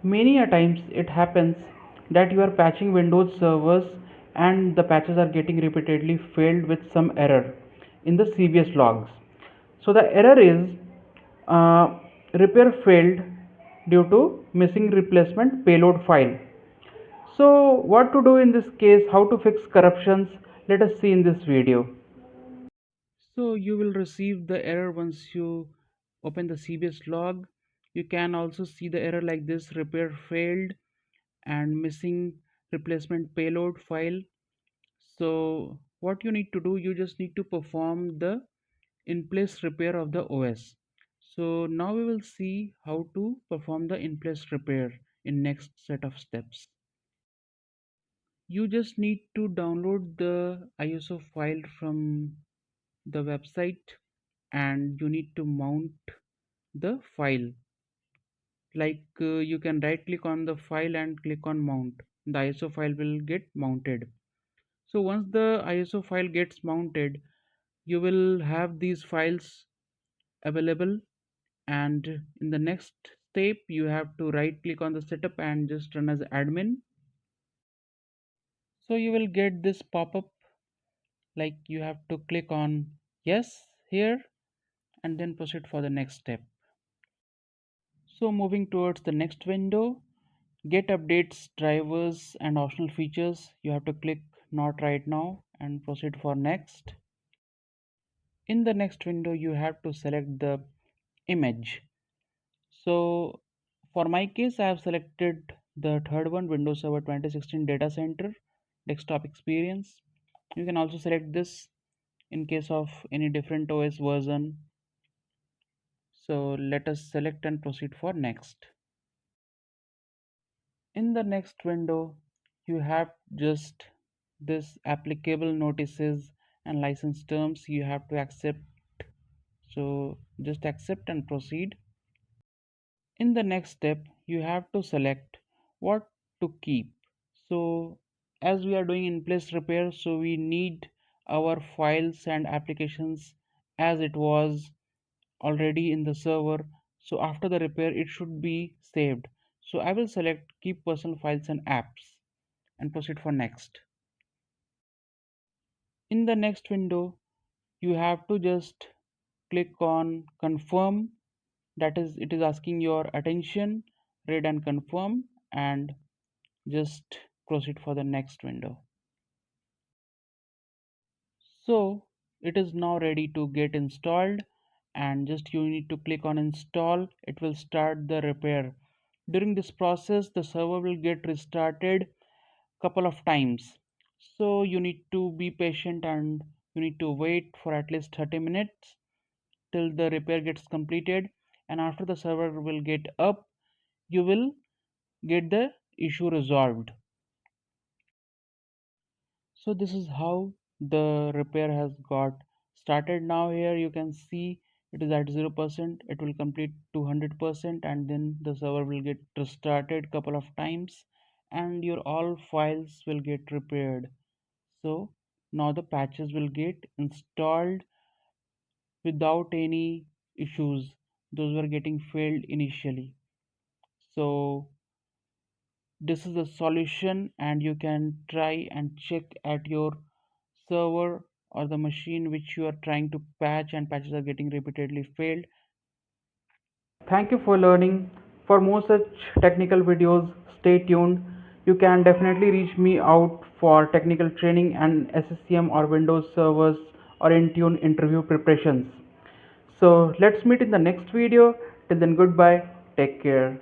Many a times it happens that you are patching Windows servers and the patches are getting repeatedly failed with some error in the CVS logs. So the error is uh, repair failed due to missing replacement payload file. So what to do in this case, how to fix corruptions, let us see in this video. So you will receive the error once you open the CVS log. You can also see the error like this: repair failed and missing replacement payload file. So what you need to do, you just need to perform the in-place repair of the OS. So now we will see how to perform the in-place repair in next set of steps. You just need to download the ISO file from the website and you need to mount the file. You can right click on the file and click on mount. The ISO file will get mounted. So once the ISO file gets mounted, you will have these files available, and in the next step you have to right click on the setup and just run as admin. So you will get this pop-up, like you have to click on yes here and then proceed for the next step. So moving towards the next window, get updates, drivers and optional features, you have to click not right now and proceed for next. In the next window you have to select the image. So for my case I have selected the third one, Windows Server 2016 Data Center desktop experience. You can also select this in case of any different OS version. So let us select and proceed for next. In the next window you have just this applicable notices and license terms you have to accept. So just accept and proceed. In the next step you have to select what to keep. So as we are doing in place repair, so we need our files and applications as it was already in the server. So after the repair it should be saved. So I will select keep personal files and apps and proceed for next. In the next window you have to just click on confirm, that is it is asking your attention, read and confirm and just proceed for the next window. So it is now ready to get installed and just you need to click on install. It will start the repair. During this process the server will get restarted couple of times, so you need to be patient and you need to wait for at least 30 minutes till the repair gets completed, and after the server will get up you will get the issue resolved. So this is how the repair has got started. Now here you can see it is at 0%, it will complete to 100% and then the server will get restarted couple of times and your all files will get repaired. So now the patches will get installed without any issues, those were getting failed initially. So this is a solution and you can try and check at your server or the machine which you are trying to patch and patches are getting repeatedly failed. Thank you for learning. For more such technical videos, stay tuned. You can definitely reach me out for technical training and SCCM or Windows servers or Intune interview preparations. So let's meet in the next video. Till then, goodbye. Take care.